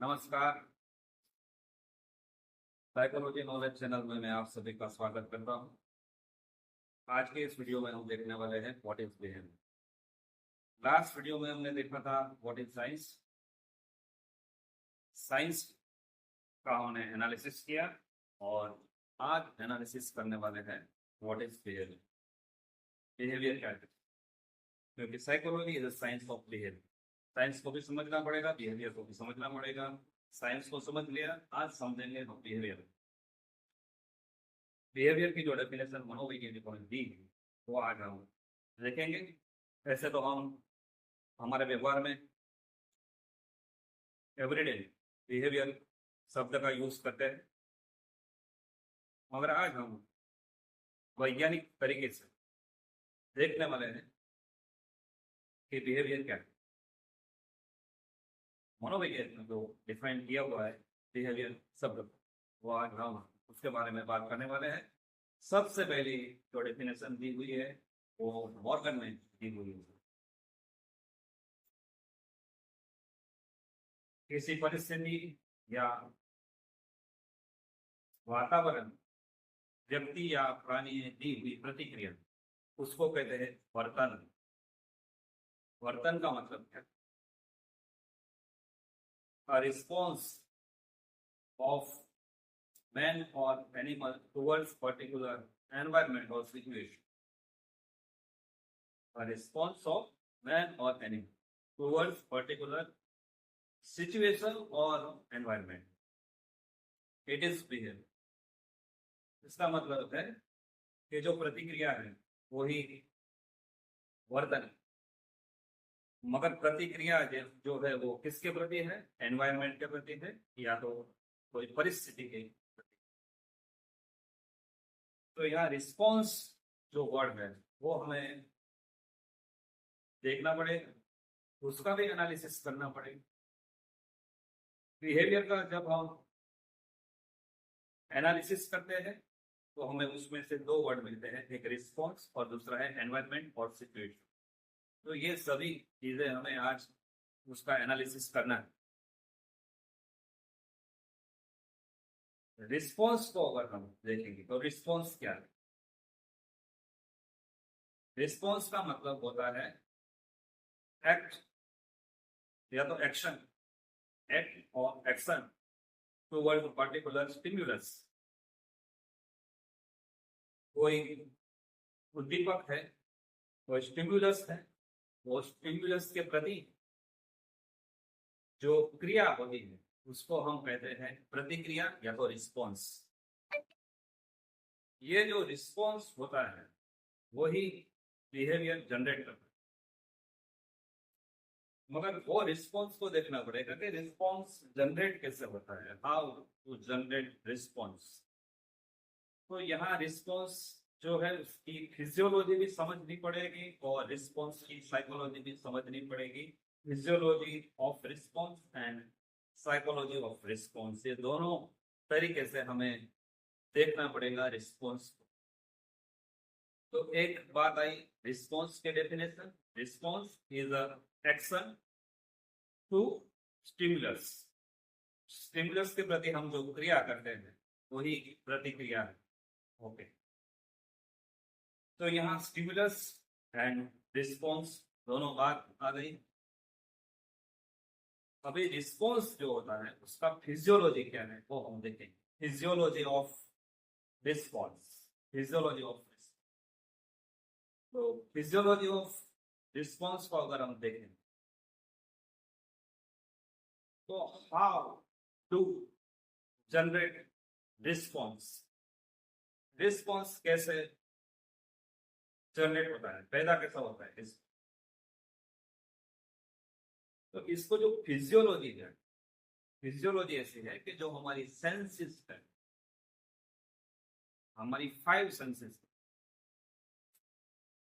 नमस्कार। Psychology knowledge channel में मैं आप सभी का स्वागत करता हूं। आज के इस वीडियो में हम देखने वाले हैं what is behaviour. Last video में हमने देखा था व्हाट इज साइंस। साइंस का हमने एनालिसिस किया और आज एनालिसिस करने वाले हैं व्हाट इज बिहेवियर। बिहेवियर क्या है, क्योंकि psychology is a science of behaviour. Science को भी समझना पड़ेगा, बिहेवियर को भी समझना पड़ेगा। साइंस को समझ लिया, आज समझेंगे हम बिहेवियर। बिहेवियर की जो डेफिनेशन मनोवैज्ञानिकों ने दी है वो आज हम देखेंगे। ऐसे तो हम हमारे व्यवहार में एवरीडे बिहेवियर शब्द का यूज करते हैं, मगर आज हम वैज्ञानिक तरीके से देखने वाले हैं कि बिहेवियर क्या है। मनोवैज्ञानिक ने जो डिफाइन किया हुआ है बिहेवियर शब्द, वो आज हम उसके बारे में बात करने वाले हैं। सबसे पहली जो डेफिनेशन दी हुई है वो मॉर्गन ने दी हुई है। किसी परिस्थिति या वातावरण, व्यक्ति या प्राणी ने दी हुई प्रतिक्रिया, उसको कहते हैं वर्तन। वर्तन का मतलब क्या? A response of man or animal towards particular environment or situation. A response of man or animal towards particular situation or environment. It is behavior. इसका मतलब है कि जो प्रतिक्रिया है वही वर्तन है, मगर प्रतिक्रिया जो है वो किसके प्रति है? एनवायरनमेंट के प्रति है या तो कोई परिस्थिति के प्रति। तो यहाँ रिस्पॉन्स जो वर्ड है वो हमें देखना पड़ेगा, उसका भी एनालिसिस करना पड़ेगा। बिहेवियर का जब हम एनालिसिस करते हैं तो हमें उसमें से दो वर्ड मिलते हैं, एक रिस्पॉन्स और दूसरा है एनवायरनमेंट और सिचुएशन। तो ये सभी चीजें हमें आज उसका एनालिसिस करना है। रिस्पॉन्स को अगर हम देखेंगे तो रिस्पॉन्स क्या है? रिस्पॉन्स का मतलब होता है एक्ट या तो एक्शन, एक्ट और एक्शन टुवर्ड पर्टिकुलर स्टिम्युलस। कोई उद्दीपक है, कोई स्टिम्युलस है, वो स्टिम्युलस के प्रति जो क्रिया होती है उसको हम कहते हैं प्रतिक्रिया या तो रिस्पॉन्स। ये जो रिस्पॉन्स होता है वही बिहेवियर जनरेट करता है, मगर वो रिस्पॉन्स को देखना पड़ेगा कि रिस्पॉन्स जनरेट कैसे होता है, हाउ टू जनरेट रिस्पॉन्स। तो यहाँ रिस्पॉन्स जो है उसकी फिजियोलॉजी भी समझनी पड़ेगी और रिस्पॉन्स की साइकोलॉजी भी समझनी पड़ेगी। Physiology of response and psychology of response, ये दोनों तरीके से हमें देखना पड़ेगा रिस्पॉन्स को। तो एक बात आई रिस्पॉन्स के definition. Response is a action to stimulus. Stimulus के प्रति हम जो क्रिया करते हैं वही प्रतिक्रिया है। ओके, तो यहाँ स्टिमुलस एंड रिस्पॉन्स दोनों बात आ गई। अभी रिस्पॉन्स जो होता है उसका फिजियोलॉजी क्या है वो हम देखेंगे। Physiology of response, physiology of response. तो फिजियोलॉजी ऑफ रिस्पॉन्स को अगर हम देखें तो how to generate response, response कैसे जनरेट होता है, पैदा कैसा होता है इस। तो इसको जो फिजियोलॉजी है, फिजियोलॉजी ऐसी है कि जो हमारी सेंसेस है, हमारी 5 सेंसेस,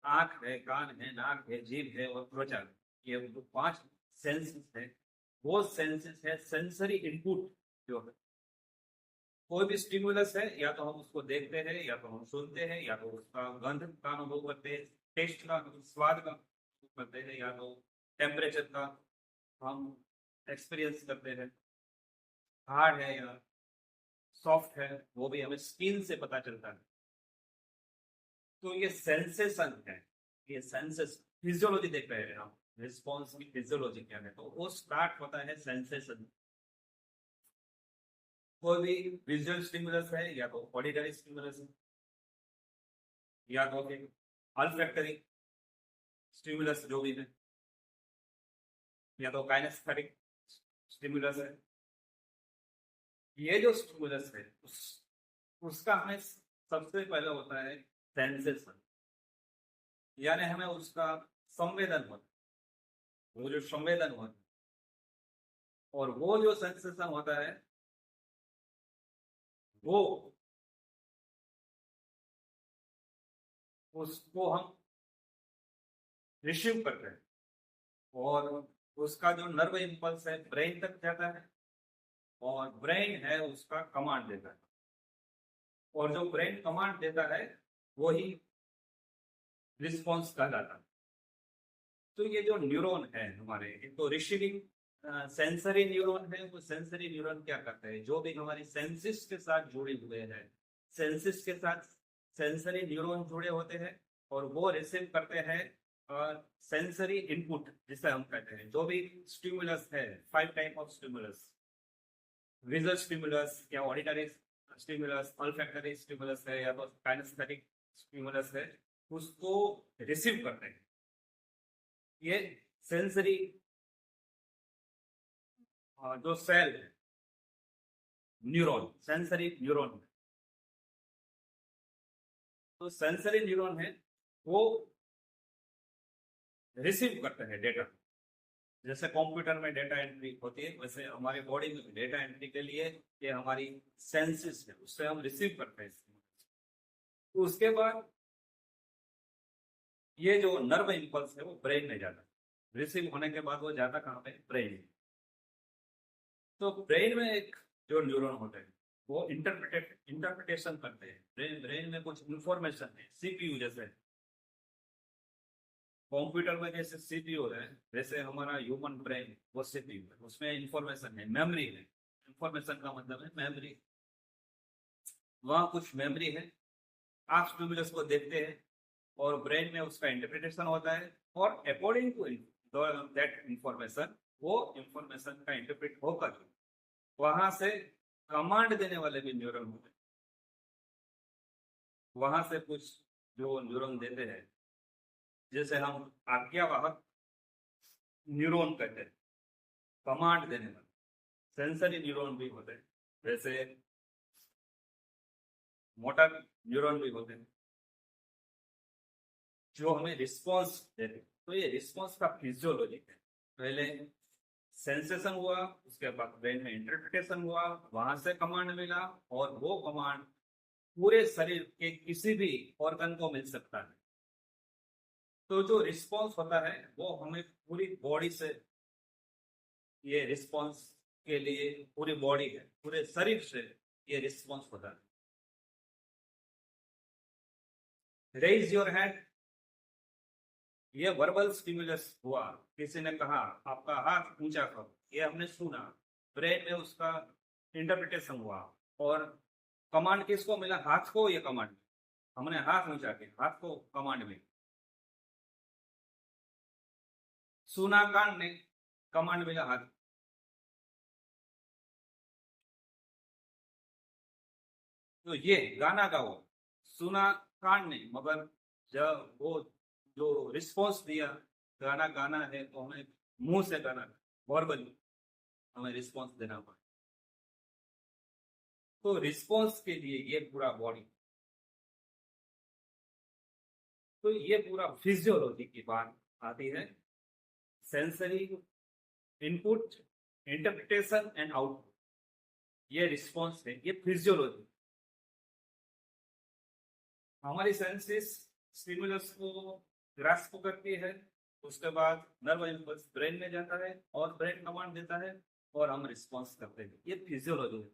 आंख है, कान है, नाक है, जीभ है और त्वचा, ये जो 5 सेंसेस है वो सेंसेस है सेंसरी इनपुट। जो है कोई भी स्टिमुलस है, या तो हम उसको देखते हैं या तो हम सुनते हैं या तो उसका गंध का अनुभव करते हैं, टेस्ट का, स्वाद का करते हैं, या तो टेम्परेचर का हम एक्सपीरियंस करते हैं। हार्ड है या सॉफ्ट है वो भी हमें स्किन से पता चलता है। तो ये सेंसेशन है, ये सेंसेस फिजियोलॉजी देख रहे हैं हम, रिस्पॉन्स की फिजियोलॉजी क्या है, तो वो स्टार्ट होता है सेंसेशन। कोई भी विजुअल स्टिमुलस है या तो ऑडिटरी स्टिमुलस है या तो फिर ऑल्फैक्टरी स्टिमुलस जो भी है या तो काइनेस्थेटिक स्टिमुलस है। ये जो स्टिमुलस है उसका हमें सबसे पहले होता है सेंसेशन, यानी हमें उसका संवेदन होता है, वो जो संवेदन होता है, और वो जो सेंसेशन होता है वो उसको हम रिसीव करते हैं और उसका जो नर्व इम्पल्स है ब्रेन तक जाता है और ब्रेन है उसका कमांड देता है, और जो ब्रेन कमांड देता है वही रिस्पॉन्स कहलाता है। तो ये जो न्यूरॉन है हमारे, तो रिसीविंग सेंसरी न्यूरॉन है, वो सेंसरी न्यूरॉन क्या करते हैं, जो भी हमारी सेंसिस के साथ जुड़े हुए हैं, सेंसिस के साथ सेंसरी न्यूरॉन जुड़े होते हैं और वो रिसीव करते हैं सेंसरी इनपुट जिसे हम कहते हैं, जो भी स्टिमुलस है, 5 type of stimulus, visual stimulus या ऑडिटरी स्टिमुलस, ऑल्फैक्टरी स्टिमुलस है या तो काइनेस्थेटिक स्टिमुलस है, उसको रिसीव करते हैं ये सेंसरी जो सेल है, न्यूरॉन, सेंसरी न्यूरॉन। तो सेंसरी न्यूरॉन है वो रिसीव करते हैं डेटा, जैसे कंप्यूटर में डेटा एंट्री होती है वैसे हमारी बॉडी में डेटा एंट्री के लिए ये हमारी सेंसेस है, उससे हम रिसीव करते हैं। तो उसके बाद ये जो नर्व इंपल्स है वो ब्रेन में जाता है, रिसीव होने के बाद वो जाता कहाँ पे, ब्रेन में। तो ब्रेन में एक जो न्यूरॉन होते हैं वो इंटरप्रिटेशन करते हैं, ब्रेन में कुछ इंफॉर्मेशन है, सीपीयू जैसे कंप्यूटर में जैसे सीपीयू है वैसे हमारा ह्यूमन ब्रेन वो सीपीयू है, उसमें इंफॉर्मेशन है, मेमोरी है। इंफॉर्मेशन का मतलब है मेमोरी, वहां कुछ मेमोरी है। आप स्टिमुलस को देखते हैं और ब्रेन में उसका इंटरप्रिटेशन होता है और अकॉर्डिंग टू दैट इंफॉर्मेशन, वो इंफॉर्मेशन का इंटरप्रेट होकर वहां से कमांड देने वाले भी न्यूरॉन होते हैं, वहां से कुछ जो न्यूरॉन देते हैं जैसे हम आज्ञावाहक न्यूरॉन कहते हैं, कमांड देने वाले सेंसरी न्यूरॉन भी होते हैं, जैसे मोटर न्यूरॉन भी होते हैं जो हमें रिस्पॉन्स देते हैं। तो ये रिस्पॉन्स का फिजियोलॉजी है, पहले सेंसेशन हुआ, उसके बाद ब्रेन में इंटरप्रिटेशन हुआ, वहां से कमांड मिला और वो कमांड पूरे शरीर के किसी भी ऑर्गन को मिल सकता है। तो जो रिस्पॉन्स होता है वो हमें पूरी बॉडी से, ये रिस्पॉन्स के लिए पूरी बॉडी है, पूरे शरीर से ये रिस्पॉन्स होता है। रेज योर हैंड, ये वर्बल स्टिमुलस हुआ, किसी ने कहा आपका हाथ ऊंचा करो, ये हमने सुना, ब्रेन में उसका इंटरप्रिटेशन हुआ और कमांड किसको मिला, हाथ को, ये कमांड हमने हाथ ऊंचा किया, हाथ को कमांड में सुना, कान ने कमांड मिला हाथ। तो ये गाना गाओ, सुना कान ने, मगर जब वो जो रिस्पॉन्स दिया, गाना गाना है तो हमें मुंह से गाना, वर्बल हमें रिस्पॉन्स देना पड़ा। तो रिस्पॉन्स के लिए ये पूरा बॉडी, तो ये पूरा फिजियोलॉजी की बात आती है, sensory input, interpretation and output, ये रिस्पॉन्स है, ये फिजियोलॉजी। हमारी सेंसेस स्टिमुलस को ग्रास्प करती है, उसके बाद नर्व इम्पल्स ब्रेन में जाता है और ब्रेन कमांड देता है और हम रिस्पॉन्स करते हैं, ये फिजियोलॉजी है।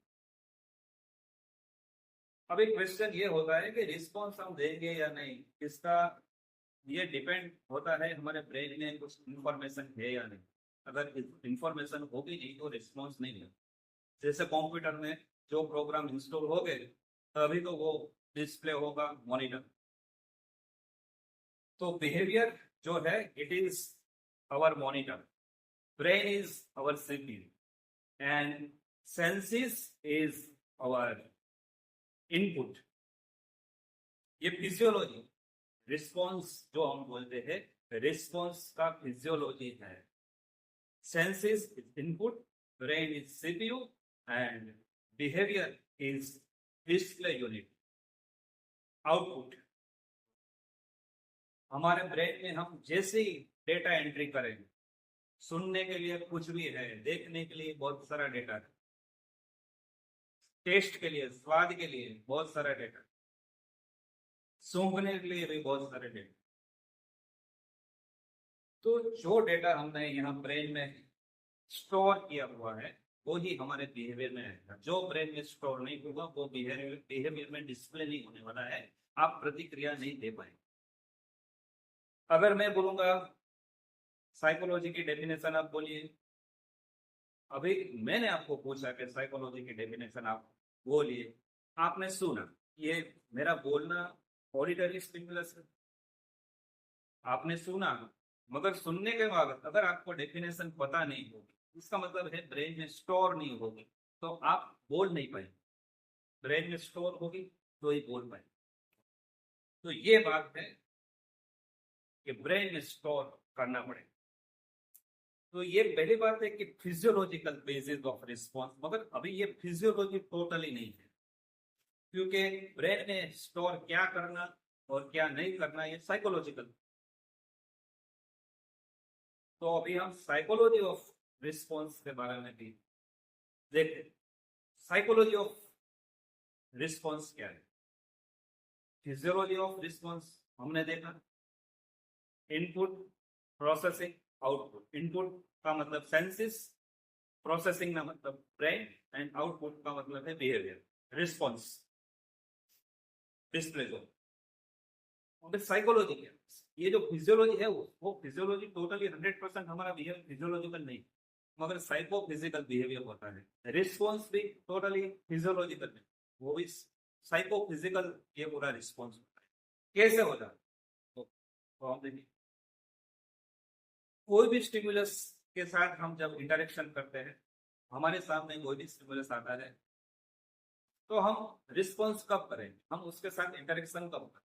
अब एक क्वेश्चन ये होता है कि रिस्पॉन्स हम देंगे या नहीं, इसका ये डिपेंड होता है हमारे ब्रेन में कुछ इंफॉर्मेशन है या नहीं। अगर इंफॉर्मेशन होगी नहीं तो रिस्पॉन्स नहीं मिलेगा। जैसे कंप्यूटर में जो प्रोग्राम इंस्टॉल हो गए तभी तो वो डिस्प्ले होगा मॉनिटर। तो बिहेवियर जो है it is our monitor, brain is our CPU and senses is our input. ये फिजियोलॉजी रिस्पॉन्स जो हम बोलते हैं रिस्पॉन्स का फिजियोलॉजी है। Senses is input, brain is CPU and behaviour is display unit, output. हमारे ब्रेन में हम जैसे ही डेटा एंट्री करेंगे, सुनने के लिए कुछ भी है, देखने के लिए बहुत सारा डेटा है, टेस्ट के लिए स्वाद के लिए बहुत सारा डेटा, सूंघने के लिए भी बहुत सारे डेटा। तो जो डेटा हमने यहाँ ब्रेन में स्टोर किया हुआ है वो ही हमारे बिहेवियर में आएगा। जो ब्रेन में स्टोर नहीं होगा वो बिहेवियर में डिस्प्ले नहीं होने वाला है, आप प्रतिक्रिया नहीं दे पाएंगे। अगर मैं बोलूंगा साइकोलॉजी की डेफिनेशन आप बोलिए, अभी मैंने आपको पूछा कि साइकोलॉजी की डेफिनेशन आप बोलिए, आपने सुना, ये मेरा बोलना ऑडिटरी स्टिमुलस है, आपने सुना, मगर सुनने के बाद अगर आपको डेफिनेशन पता नहीं होगी, इसका मतलब है ब्रेन में स्टोर नहीं होगी, तो आप बोल नहीं पाएंगे। ब्रेन में स्टोर होगी तो ही बोल पाएंगे। तो ये बात है कि ब्रेन में स्टोर करना पड़ेगा। तो ये पहली बात है कि फिजियोलॉजिकल बेसिस ऑफ रिस्पॉन्स, मगर अभी ये फिजियोलॉजी टोटली नहीं है, क्योंकि ब्रेन में स्टोर क्या करना और क्या नहीं करना ये साइकोलॉजिकल। तो अभी हम साइकोलॉजी ऑफ रिस्पॉन्स के बारे में भी देखते। साइकोलॉजी ऑफ रिस्पॉन्स क्या है? फिजियोलॉजी ऑफ रिस्पॉन्स हमने देखा, इनपुट, प्रोसेसिंग, आउटपुट। इनपुट का मतलब सेंसेस, प्रोसेसिंग का मतलब ब्रेन एंड आउटपुट का मतलब है बिहेवियर, रिस्पॉन्स, डिस्प्ले। जो साइकोलॉजी क्या, ये जो फिजियोलॉजी है वो फिजियोलॉजी टोटली 100% हमारा बिहेवियर फिजियोलॉजिकल नहीं, मगर साइको फिजिकल बिहेवियर होता है। रिस्पॉन्स भी टोटली फिजियोलॉजिकल नहीं, वो भी साइको फिजिकल ये पूरा रिस्पॉन्स होता है। कैसे होता है? तो हम देखिए, कोई भी स्टिमुलस के साथ हम जब इंटरेक्शन करते हैं, हमारे सामने कोई भी स्टिमुलस आता है, तो हम रिस्पॉन्स कब करें? हम उसके साथ इंटरेक्शन कब करें?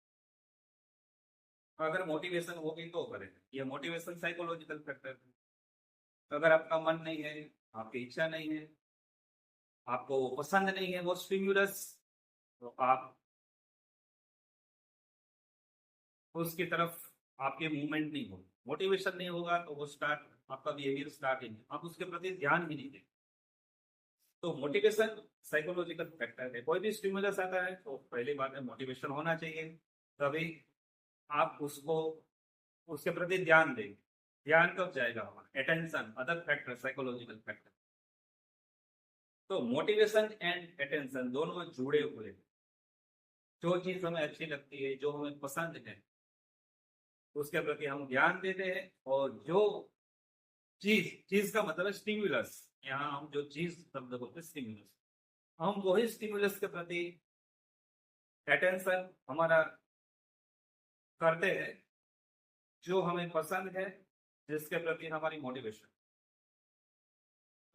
अगर मोटिवेशन होगी तो करें, ये मोटिवेशन साइकोलॉजिकल फैक्टर है। अगर आपका मन नहीं है, आपकी इच्छा नहीं है, आपको पसंद नहीं है वो स्टिमुलस, तो आप उसकी तरफ आपके मूवमेंट नहीं होगी, मोटिवेशन नहीं होगा तो वो स्टार्ट, आपका बिहेवियर स्टार्ट ही नहीं, आप उसके प्रति ध्यान ही नहीं देंगे। तो मोटिवेशन साइकोलॉजिकल फैक्टर है। कोई भी स्टिमुलस आता है तो पहली बात है मोटिवेशन होना चाहिए, तभी आप उसको उसके प्रति ध्यान देंगे। ध्यान कब जाएगा हमारा? Attention, other factor, psychological factor. तो मोटिवेशन एंड अटेंशन दोनों जुड़े हुए। जो चीज हमें अच्छी लगती है, जो हमें पसंद है, उसके प्रति हम ध्यान देते हैं। और जो चीज, चीज का मतलब है स्टिमुलस, यहाँ हम जो चीज शब्द बोलते हैं स्टिमुलस, हम वही स्टिमुलस के प्रति अटेंशन हमारा करते हैं जो हमें पसंद है, जिसके प्रति हमारी मोटिवेशन।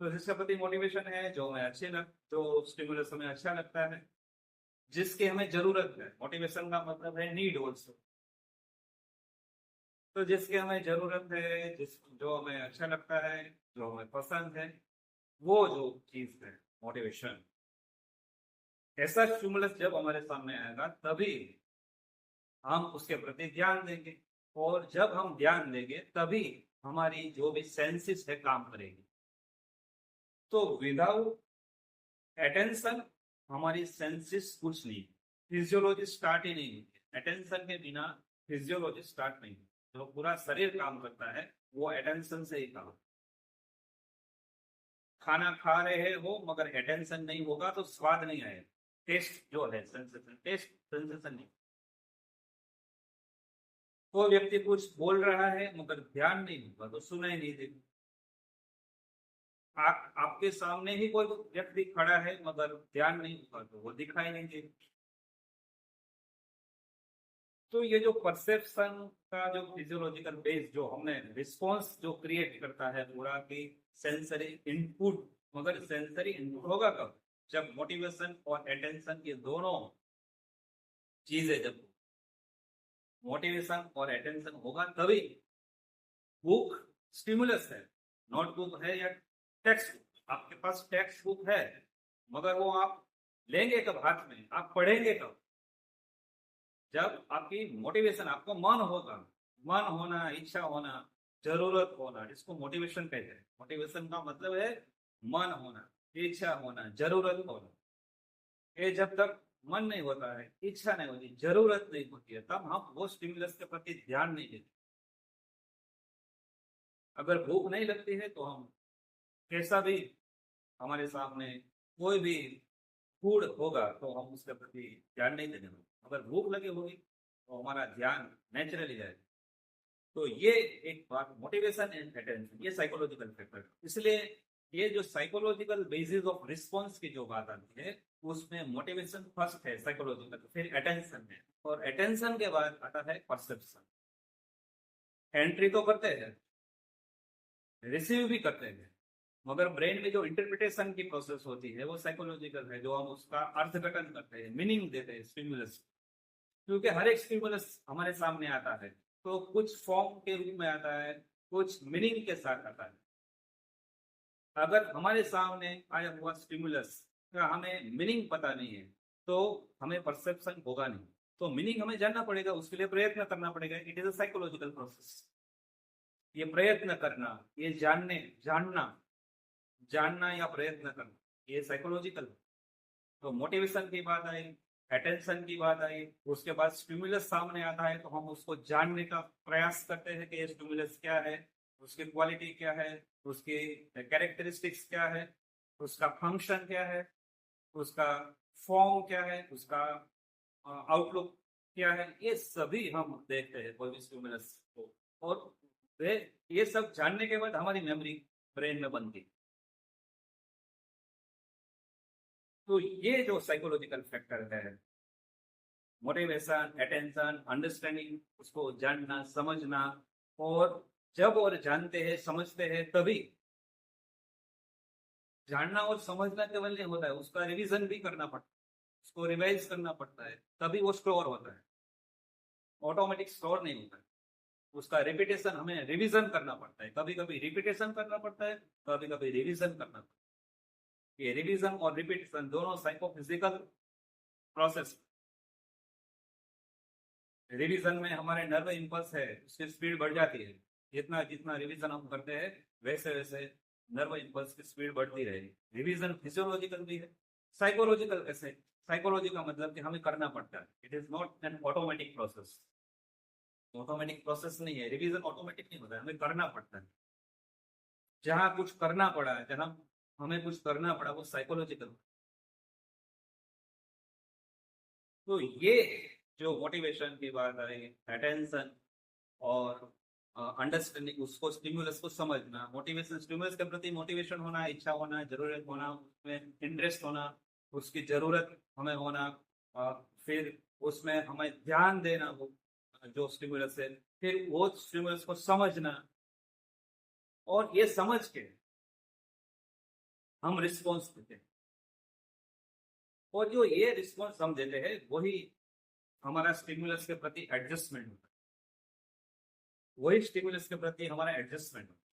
तो जिसके प्रति मोटिवेशन है, जो हमें अच्छे लग, जो स्टिमुलस हमें अच्छा लगता है, जिसकी हमें जरूरत है। मोटिवेशन का मतलब है नीड ऑल्सो। तो जिसकी हमें जरूरत है, जिस जो हमें अच्छा लगता है, जो हमें पसंद है, वो जो चीज है मोटिवेशन। ऐसा स्टिमुलस जब हमारे सामने आएगा तभी हम उसके प्रति ध्यान देंगे, और जब हम ध्यान देंगे तभी हमारी जो भी सेंसेस है काम करेगी। तो विदाउट अटेंशन हमारी सेंसेस कुछ नहीं, फिजियोलॉजी स्टार्ट ही नहीं होती। अटेंशन के बिना फिजियोलॉजी स्टार्ट नहीं, जो पूरा शरीर काम करता है वो अटेंशन से ही काम। खाना खा रहे हो मगर अटेंशन नहीं होगा तो स्वाद नहीं आएगा, टेस्ट जो है सेंसेशन, टेस्ट सेंसेशन नहीं। कोई व्यक्ति कुछ बोल रहा है मगर ध्यान नहीं होगा तो सुना ही नहीं देगा। आपके सामने ही कोई व्यक्ति खड़ा है मगर ध्यान नहीं होगा तो वो दिखाई नहीं दे। तो ये जो परसेप्शन का जो फिजियोलॉजिकल बेस जो हमने रिस्पॉन्स जो क्रिएट करता है पूरा की सेंसरी इनपुट, मगर सेंसरी इनपुट होगा कब? जब मोटिवेशन और अटेंशन ये दोनों चीजें, जब मोटिवेशन और अटेंशन होगा तभी। बुक स्टिमुलस है, नोटबुक है या टेक्स्ट बुक, आपके पास टेक्स्ट बुक है मगर वो आप लेंगे कब हाथ में, आप पढ़ेंगे कब? जब आपकी मोटिवेशन, आपको मन होगा, मन होना, इच्छा होना, जरूरत होना, इसको मोटिवेशन कहते हैं। मोटिवेशन का मतलब है मन होना, इच्छा होना, जरूरत होना। ये जब तक मन नहीं होता है, इच्छा नहीं होती, जरूरत नहीं होती है, तब हम वो स्टिमुलस के प्रति ध्यान नहीं देते। अगर भूख नहीं लगती है तो हम कैसा भी हमारे सामने कोई भी फूड होगा तो हम उसके प्रति ध्यान नहीं देंगे। अगर भूख लगी होगी तो हमारा ध्यान नेचुरली जाएगा। तो ये एक बात, मोटिवेशन एंड अटेंशन, ये साइकोलॉजिकल फैक्टर। इसलिए ये जो साइकोलॉजिकल बेसिस ऑफ रिस्पॉन्स की जो बात आती है उसमें मोटिवेशन फर्स्ट है साइकोलॉजिकल, फिर अटेंशन है, और अटेंशन के बाद आता है परसेप्शन। एंट्री तो करते हैं, रिसीव भी करते हैं, मगर ब्रेन में जो इंटरप्रिटेशन की प्रोसेस होती है वो साइकोलॉजिकल है, जो हम उसका अर्थघटन करते हैं, मीनिंग देते हैं स्टिमुलस। क्योंकि हर एक स्टिमुलस हमारे सामने आता है तो कुछ फॉर्म के रूप में आता है, कुछ मीनिंग के साथ आता है। अगर हमारे सामने आया हुआ स्टिमुलस का हमें मीनिंग पता नहीं है तो हमें परसेप्शन होगा नहीं। तो मीनिंग हमें जानना पड़ेगा, उसके लिए प्रयत्न करना पड़ेगा। It is a psychological process. ये प्रयत्न करना, ये जानना जानना या प्रयत्न करना, ये साइकोलॉजिकल। तो मोटिवेशन की बात आई, अटेंशन की बात आई, उसके बाद स्टिमुलस सामने आता है तो हम उसको जानने का प्रयास करते हैं कि ये स्टिमुलस क्या है, उसकी क्वालिटी क्या है, उसकी कैरेक्टरिस्टिक्स क्या है, उसका फंक्शन क्या है, उसका फॉर्म क्या है, उसका आउटलुक क्या है, ये सभी हम देखते हैं कोई भी स्टिमुलस को। और ये सब जानने के बाद हमारी मेमोरी ब्रेन में बनती है। तो ये जो साइकोलॉजिकल फैक्टर है, मोटिवेशन, अटेंशन, अंडरस्टैंडिंग, उसको जानना, समझना, और जब और जानते हैं, समझते हैं, तभी जानना और समझना केवल नहीं होता है, उसका रिवीजन भी करना पड़ता है, उसको रिवाइज करना पड़ता है, तभी वो स्टोर होता है। ऑटोमेटिक स्टोर नहीं होता है, उसका रिपीटेशन, हमें रिवीजन करना पड़ता है। कभी कभी रिपीटेशन करना पड़ता है, कभी कभी रिवीजन करना पड़ता है। ये रिवीजन और रिपीटेशन दोनों साइकोफिजिकल प्रोसेस। रिवीजन में हमारे नर्व इंपल्स है, उसकी स्पीड बढ़ जाती है। जितना जितना रिवीजन हम करते हैं वैसे वैसे नर्व इंपल्स की स्पीड बढ़ती रहेगी। रिवीजन फिजियोलॉजिकल भी है, साइकोलॉजिकल कैसे? साइकोलॉजी का मतलब कि हमें करना पड़ता है। It is not N automatic process. Automatic process नहीं है, रिवीजन ऑटोमेटिक नहीं होता है, हमें करना पड़ता है। जहां कुछ करना पड़ा है, जहां हमें कुछ करना पड़ा, वो साइकोलॉजिकल। तो ये जो मोटिवेशन की बात आई, अटेंशन और अंडरस्टैंडिंग, उसको स्टिमुलस को समझना, मोटिवेशन, स्टिमुलस के प्रति मोटिवेशन होना, इच्छा होना, जरूरत होना, उसमें इंटरेस्ट होना, उसकी जरूरत हमें होना, फिर उसमें हमें ध्यान देना, वो जो स्टिमुलस है, फिर वो स्टिमुलस को समझना, और ये समझ के हम रिस्पॉन्स देते हैं। और जो ये रिस्पॉन्स हम देते हैं वही हमारा स्टिमुलस के प्रति एडजस्टमेंट होता है, वही स्टिमुलस के प्रति हमारा एडजस्टमेंट होता है।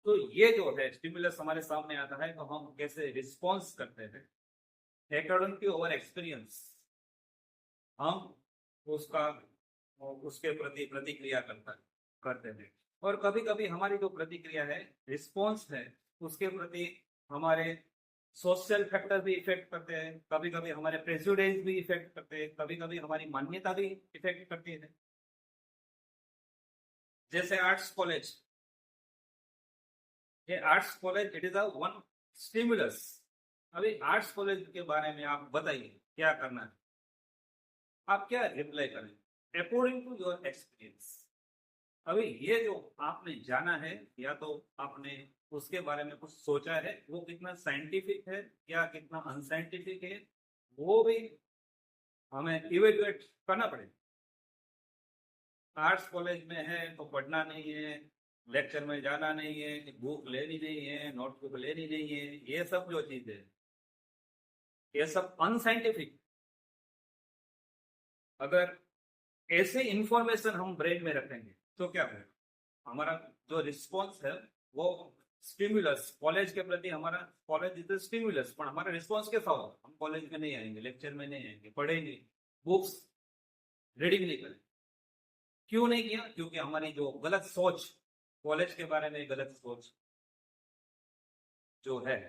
तो ये जो है स्टिमुलस हमारे सामने आता है तो हम कैसे रिस्पॉन्स करते हैं, अकॉर्डिंग टू अवर एक्सपीरियंस हम उसका उसके प्रति प्रतिक्रिया करते हैं। और कभी कभी हमारी जो प्रतिक्रिया है, रिस्पॉन्स है, उसके प्रति हमारे सोशल फैक्टर भी इफेक्ट करते हैं, कभी कभी हमारे प्रेजुडिस भी इफेक्ट करते हैं, कभी कभी हमारी मान्यता भी इफेक्ट करती है। जैसे आर्ट्स कॉलेज, ये arts college it is a one stimulus. अभी आर्ट्स कॉलेज के बारे में आप बताइए क्या करना है, आप क्या रिप्लाई करें अकॉर्डिंग टू योर एक्सपीरियंस। अभी ये जो आपने जाना है या तो आपने उसके बारे में कुछ सोचा है, वो कितना साइंटिफिक है या कितना अनसाइंटिफिक है, वो भी हमें इवेल्युएट करना पड़ेगा। आर्ट्स कॉलेज में है तो पढ़ना नहीं है, लेक्चर में जाना नहीं है, बुक लेनी नहीं है, नोटबुक लेनी नहीं है, ये सब जो चीज है ये सब अनसाइंटिफिक। अगर ऐसे इंफॉर्मेशन हम ब्रेन में रखेंगे तो क्या होगा, हमारा जो रिस्पॉन्स है वो स्टिमुलस, कॉलेज के प्रति हमारा, कॉलेज इज स्टिमुलस, पर हमारा रिस्पॉन्स कैसा होगा, हम कॉलेज में नहीं आएंगे, लेक्चर में नहीं आएंगे, पढ़ेंगे, बुक्स रीडिंग नहीं करेंगे। क्यों नहीं किया, क्योंकि हमारी जो गलत सोच, कॉलेज के बारे में गलत सोच जो है,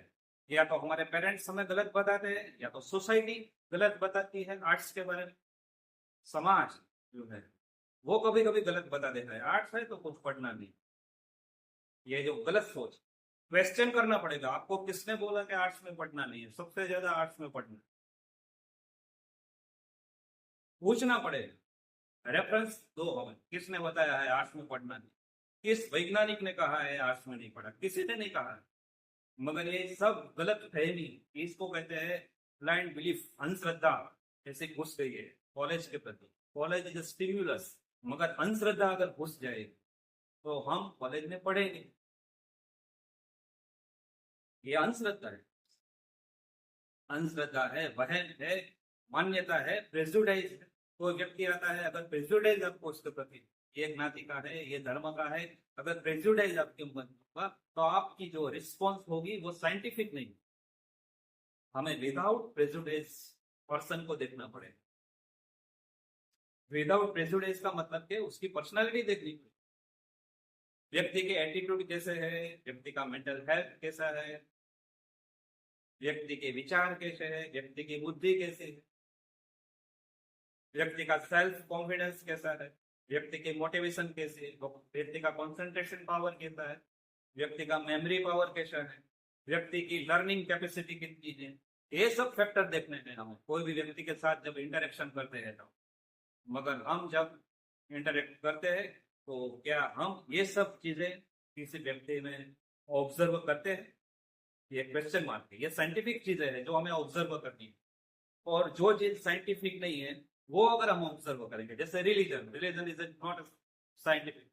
या तो हमारे पेरेंट्स हमें गलत बताते हैं या तो सोसाइटी गलत बताती है आर्ट्स के बारे में, समाज जो है वो कभी कभी गलत बता देता है, आर्ट्स है तो कुछ पढ़ना नहीं। ये जो गलत सोच, क्वेश्चन करना पड़ेगा आपको, किसने बोला कि आर्ट्स में पढ़ना नहीं है, सबसे ज्यादा आर्ट्स में पढ़ना, पूछना पड़ेगा। रेफरेंस दो हमें, किसने बताया है आर्ट्स में पढ़ना नहीं, किस वैज्ञानिक ने कहा है आर्ट्स में नहीं पढ़ा, किसी ने नहीं कहा है। मगर ये सब गलत फहमी, इसको कहते हैं ब्लाइंड बिलीफ, अंधश्रद्धा जैसे घुस गई है कॉलेज के प्रति। कॉलेज इज स्टिम्युलस, मगर अंधश्रद्धा अगर घुस जाए तो हम कॉलेज में पढ़ेंगे, ये अंधश्रद्धा है। अंधश्रद्धा है, वहम है, मान्यता है, प्रेजुडाइज है। कोई व्यक्ति आता है, अगर प्रेजुडाइज आपको उसके प्रति, ये ज्ञाति का है, ये धर्म का है, अगर प्रेजुडाइज आपके मन में होगा तो आपकी जो रिस्पॉन्स होगी वो साइंटिफिक नहीं। हमें विदाउट प्रेजुडाइज पर्सन को देखना पड़ेगा। विदाउट प्रेजुडाइज का मतलब कि उसकी पर्सनालिटी देखनी पड़ेगी, व्यक्ति के एटीट्यूड कैसे है, व्यक्ति का मेंटल हेल्थ कैसा है, व्यक्ति के विचार कैसे है, व्यक्ति की बुद्धि कैसी है, व्यक्ति का सेल्फ कॉन्फिडेंस कैसा है, व्यक्ति की मोटिवेशन कैसी है, व्यक्ति का कंसंट्रेशन पावर कैसा है, व्यक्ति का मेमोरी पावर कैसा है, व्यक्ति की लर्निंग कैपेसिटी कितनी है। ये सब फैक्टर देखने हैं हमें कोई भी व्यक्ति के साथ जब इंटरेक्शन करते हैं तो। मगर हम जब इंटरेक्ट करते हैं तो क्या हम ये सब चीजें किसी व्यक्ति में ऑब्जर्व करते हैं, ये क्वेश्चन मार्क है। ये साइंटिफिक चीजें हैं जो हमें ऑब्जर्व करनी है, और जो चीज साइंटिफिक नहीं है वो अगर हम ऑब्जर्व करेंगे, जैसे religion, religion is not scientific,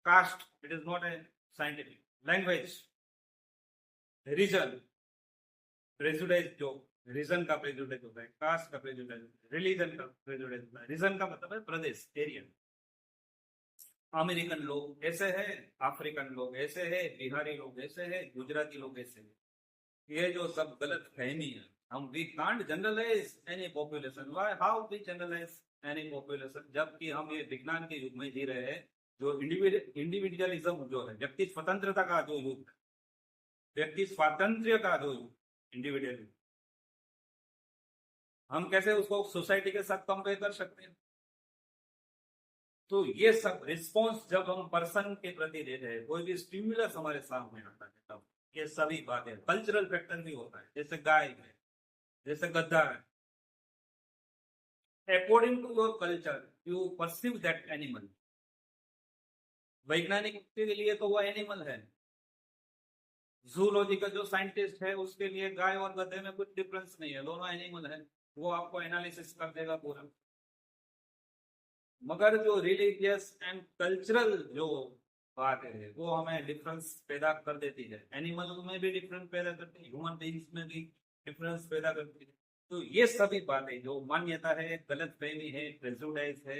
caste it is not a scientific, language, reason, prejudice, जो रीजन का प्रेजुडाइज होता है, कास्ट का प्रेजुडाइज, रिलीजन का प्रेजुडाइज होता है। रीजन का मतलब है प्रदेश, एरिया। अमेरिकन लोग ऐसे हैं, अफ्रीकन लोग ऐसे हैं, बिहारी लोग ऐसे हैं, गुजराती लोग ऐसे हैं, ये जो सब गलत फहमी है। हम we can't generalise any population, why how we generalise any population, जबकि हम ये विज्ञान के युग में जी रहे हैं, जो इंडिविजुअलिज्म जो है, व्यक्ति स्वतंत्रता का जो युग, व्यक्ति स्वातंत्र्य का जो इंडिविजुअल, हम कैसे उसको सोसाइटी के साथ कंपेयर कर सकते हैं। तो ये सब रिस्पॉन्स जब हम पर्सन के प्रति देते हैं, कोई भी स्टिमुलस हमारे सामने आता है तब ये सभी बातें, कल्चरल फैक्टर भी होता है, जैसे गाय है, जैसे गद्दा है, according to your culture you perceive that animal. वैज्ञानिक के लिए तो वो एनिमल है, जूलॉजी का जो साइंटिस्ट है उसके लिए गाय और गधे में कुछ डिफरेंस नहीं है, दोनों एनिमल है, वो आपको एनालिसिस कर देगा पूरा। मगर जो रिलीजियस एंड कल्चरल जो बात है वो हमें डिफरेंस पैदा कर देती है, एनिमल में भी डिफरेंस पैदा करती है, ह्यूमन बीइंग्स में भी डिफरेंस पैदा करती है। तो ये सभी बातें जो मान्यता है, गलत फहमी है, प्रेजुडाइज है,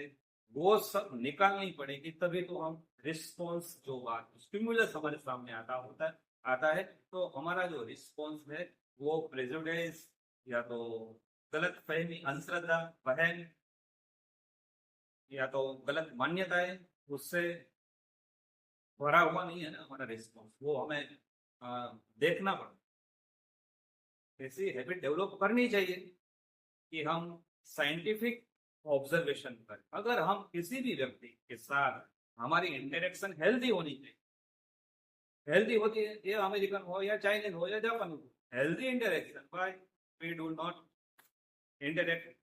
वो सब निकालनी पड़ेगी, तभी तो हम रिस्पॉन्स, जो बात स्टिमुलस हमारे सामने आता है तो हमारा जो रिस्पॉन्स है वो प्रेजुडाइज या तो गलत फहमी, अंधश्रद्धा, वहम, या तो गलत मान्यताएं, उससे भरा हुआ नहीं है ना हमारा रिस्पॉन्स, वो हमें देखना पड़ता। ऐसी हैबिट डेवलप करनी चाहिए कि हम साइंटिफिक ऑब्जर्वेशन करें। अगर हम किसी भी व्यक्ति के साथ, हमारी इंटरेक्शन हेल्दी होनी चाहिए, हेल्दी होती है, ये अमेरिकन हो या चाइनीज हो या जापानी हो, healthy interaction, by we do not interact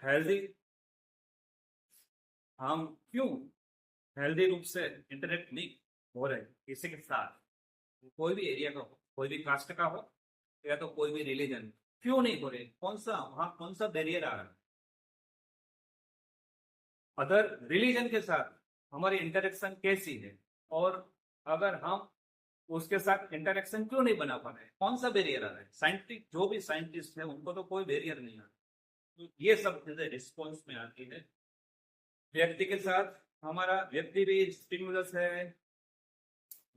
healthy हम क्यों हेल्दी रूप से इंटरेक्ट नहीं हो रहे किसी के साथ, कोई भी एरिया का हो, कोई भी कास्ट का हो, या तो कोई भी रिलीजन, क्यों नहीं हो रहे? कौन सा बैरियर आ रहा है? अदर रिलीजन के साथ हमारी इंटरेक्शन कैसी है, और अगर हम उसके साथ इंटरेक्शन क्यों नहीं बना पा रहे? कौन सा बैरियर आ रहा है? साइंटिस्ट, जो भी साइंटिस्ट है उनको तो कोई बैरियर नहीं आ रहा। तो ये सब चीजें रिस्पॉन्स में आती है। व्यक्ति के साथ हमारा व्यक्ति भी स्टिमुलस है,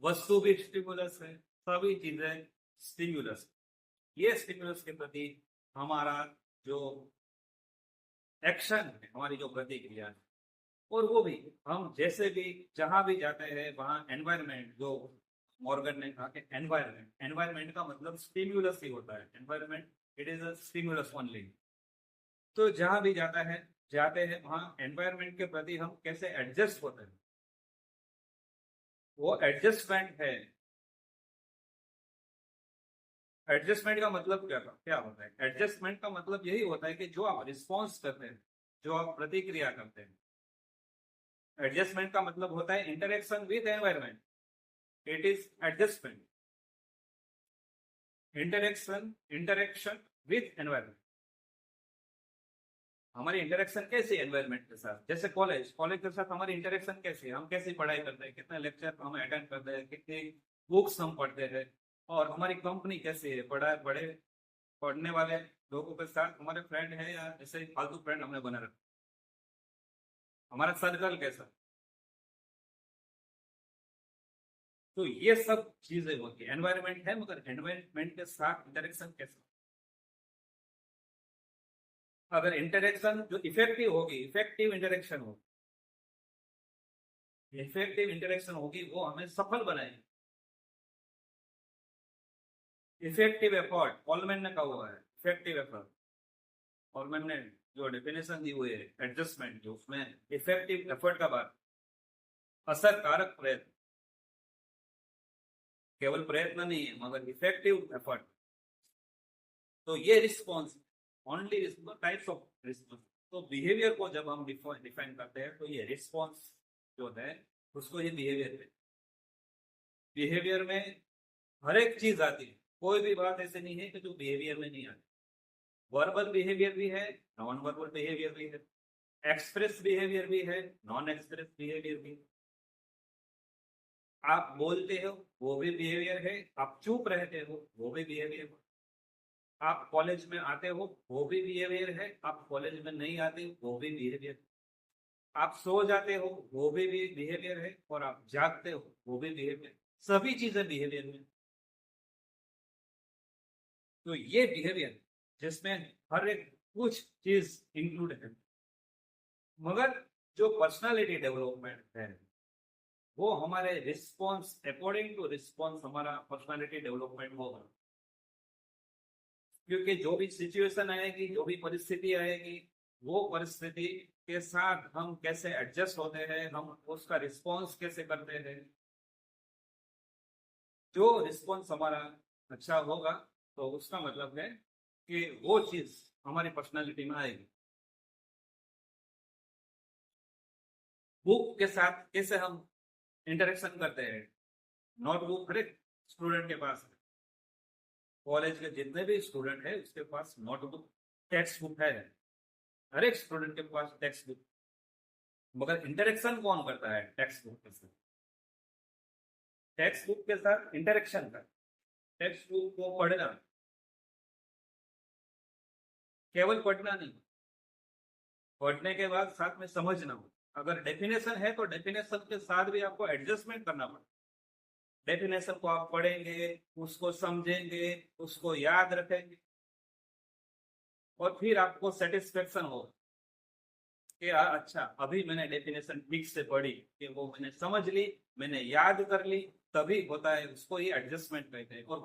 वस्तु भी स्टिमुलस है, सभी चीजें स्टिमुलस। ये स्टिमुलस के प्रति हमारा जो एक्शन है, हमारी जो प्रतिक्रिया है, और वो भी हम जैसे भी जहां भी जाते हैं वहां एनवायरमेंट, जो मॉर्गन ने कहा कि एनवायरमेंट का मतलब स्टिमुलस ही होता है। Environment, it is a stimulus only. तो जहां भी जाते हैं वहां एनवायरमेंट के प्रति हम कैसे एडजस्ट होते हैं, वो एडजस्टमेंट है। एडजस्टमेंट का मतलब क्या होता है? एडजस्टमेंट का मतलब यही होता है कि जो आप रिस्पॉन्स करते हैं, जो आप प्रतिक्रिया करते हैं, एडजस्टमेंट का मतलब होता है interaction with environment, it is adjustment. Interaction with environment, हमारी इंटरेक्शन कैसी एनवायरमेंट के साथ? जैसे कॉलेज के साथ हमारी इंटरेक्शन कैसी है? हम कैसी पढ़ाई करते हैं, कितने लेक्चर हम अटेंड करते हैं, कितनी बुक्स हम पढ़ते हैं, और हमारी कंपनी कैसी है? बड़े पढ़ने वाले लोगों के साथ हमारे फ्रेंड है, या ऐसे ही फालतू फ्रेंड हमने बना रखा? हमारा सर्कल कैसा? तो ये सब चीजें होती है। एनवायरमेंट है, मगर एनवायरमेंट के साथ इंटरेक्शन कैसा? अगर इंटरेक्शन जो इफेक्टिव होगी, इफेक्टिव इंटरेक्शन होगी, वो हमें सफल बनाएगी। इफेक्टिव एफर्ट, कॉलमैन ने कहा हुआ है इफेक्टिव एफर्ट। कॉलमैन ने जो डेफिनेशन दी हुई है एडजस्टमेंट, जो उसमें इफेक्टिव एफर्ट का बात, असरकारक प्रयत्न, केवल प्रयत्न नहीं है मगर इफेक्टिव एफर्ट। तो ये response, only types of response. तो बिहेवियर को जब हम डिफाइन करते हैं तो ये रिस्पॉन्स जो है उसको ये बिहेवियर में हर एक चीज आती है। कोई भी बात ऐसे नहीं है कि जो बिहेवियर में नहीं आती। वर्बल बिहेवियर भी है, नॉन वर्बल बिहेवियर भी है, एक्सप्रेस बिहेवियर भी है, नॉन एक्सप्रेस बिहेवियर भी है। आप बोलते हो वो भी बिहेवियर है, आप चुप रहते हो वो भी बिहेवियर है, आप कॉलेज में आते हो वो भी बिहेवियर है, आप कॉलेज में नहीं आते वो भी बिहेवियर, आप सो जाते हो वो भी बिहेवियर है, और आप जागते हो वो भी बिहेवियर। सभी चीजें बिहेवियर में। तो ये बिहेवियर जिसमें हर एक कुछ चीज इंक्लूड है, मगर जो पर्सनालिटी डेवलपमेंट है वो हमारे रिस्पॉन्स, अकॉर्डिंग टू रिस्पॉन्स हमारा पर्सनालिटी डेवलपमेंट होगा। क्योंकि जो भी सिचुएशन आएगी, जो भी परिस्थिति आएगी, वो परिस्थिति के साथ हम कैसे एडजस्ट होते हैं, हम उसका रिस्पॉन्स कैसे करते हैं। जो रिस्पॉन्स हमारा अच्छा होगा तो उसका मतलब है कि वो चीज हमारी पर्सनालिटी में आएगी। बुक के साथ कैसे हम इंटरेक्शन करते हैं? नोटबुक हर एक स्टूडेंट के पास है, कॉलेज के जितने भी स्टूडेंट है उसके पास नोटबुक, टेक्स्ट बुक है, हर एक स्टूडेंट के पास टेक्स्ट बुक। मगर इंटरेक्शन कौन करता है टेक्स्ट बुक के साथ? टेक्स्ट बुक के साथ इंटरेक्शन का, टेक्स्ट बुक को पढ़ना, केवल पढ़ना नहीं, पढ़ने के बाद साथ में समझना हो। अगर डेफिनेशन है तो डेफिनेशन के साथ भी आपको एडजस्टमेंट करना पड़ेगा। डेफिनेशन को आप पढ़ेंगे, उसको समझेंगे, उसको याद रखेंगे, और फिर आपको सेटिस्फेक्शन हो कि अच्छा अभी मैंने डेफिनेशन ठीक से पढ़ी, कि वो मैंने समझ ली, मैंने याद कर ली, तभी होता है। उसको ही एडजस्टमेंट कहते हैं, और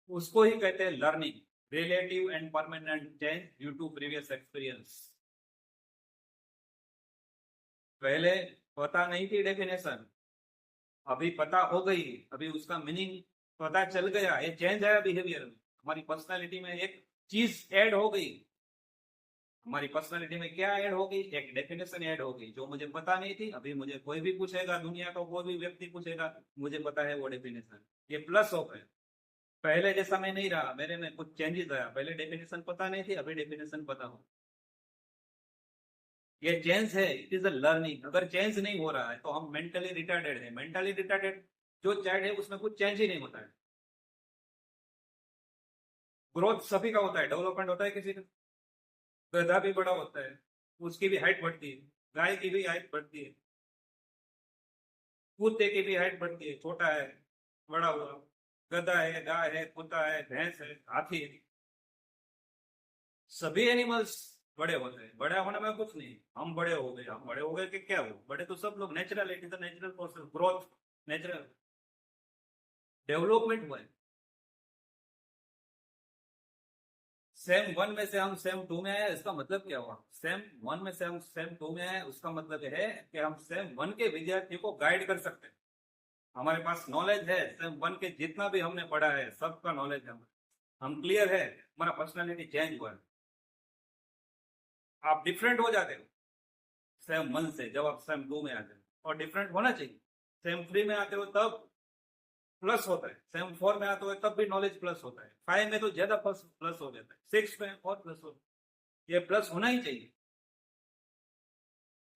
उसको ही कहते हैं learning, relative and permanent change due to previous experience. पहले पता नहीं थी डेफिनेशन, अभी पता हो गई, अभी उसका मीनिंग पता चल गया, ये चेंज आया बिहेवियर में, हमारी पर्सनालिटी में एक चीज ऐड हो गई, हमारी पर्सनालिटी में क्या ऐड होगी, एक डेफिनेशन ऐड होगी जो मुझे पता नहीं थी, अभी मुझे कोई भी पूछेगा, दुनिया का कोई भी व्यक्ति पूछेगा, मुझे पता है वो डेफिनेशन। ये प्लस हो गए। पहले जैसा मैं नहीं रहा, मेरे में कुछ चेंजेस आया, पहले डेफिनेशन पता नहीं थी, अभी डेफिनेशन पता हो। ये चेंज है, इट इज अ लर्निंग। अगर चेंज नहीं हो रहा है तो हम मेंटली रिटार्डेड है। मेंटली रिटार्डेड जो चाइल्ड है उसमें कुछ चेंज ही नहीं होता है। ग्रोथ सभी का होता है, डेवलपमेंट होता है किसी का। गधा भी बड़ा होता है, उसकी भी हाइट बढ़ती है। गाय की भी हाइट बढ़ती है, कुत्ते की भी हाइट बढ़ती है, छोटा है, बड़ा हुआ। गधा है, गाय है, कुत्ता है, भैंस है, हाथी है, सभी एनिमल्स बड़े होते हैं। बड़े होने में कुछ नहीं, हम बड़े हो गए, हम बड़े हो गए कि क्या हो, बड़े तो सब लोग, natural, it is a natural process, growth natural, development हुआ है। सेम वन में से हम सेम टू में आए, इसका मतलब क्या हुआ? सेम वन में से हम सेम टू में आए, उसका मतलब है कि हम सेम वन के विद्यार्थी को गाइड कर सकते हैं। हमारे पास नॉलेज है, सेम वन के जितना भी हमने पढ़ा है सबका नॉलेज है, हम क्लियर है, हमारा पर्सनालिटी चेंज हुआ है। आप डिफरेंट हो जाते हो सेम वन से जब आप सेम टू में आते हो, और डिफरेंट होना चाहिए। सेम थ्री में आते हो तब प्लस होता है, सेम फोर में आते हो तब भी नॉलेज प्लस होता है, फाइव में तो ज्यादा प्लस प्लस हो जाता है, सिक्स में और प्लस होता है। ये प्लस होना ही चाहिए।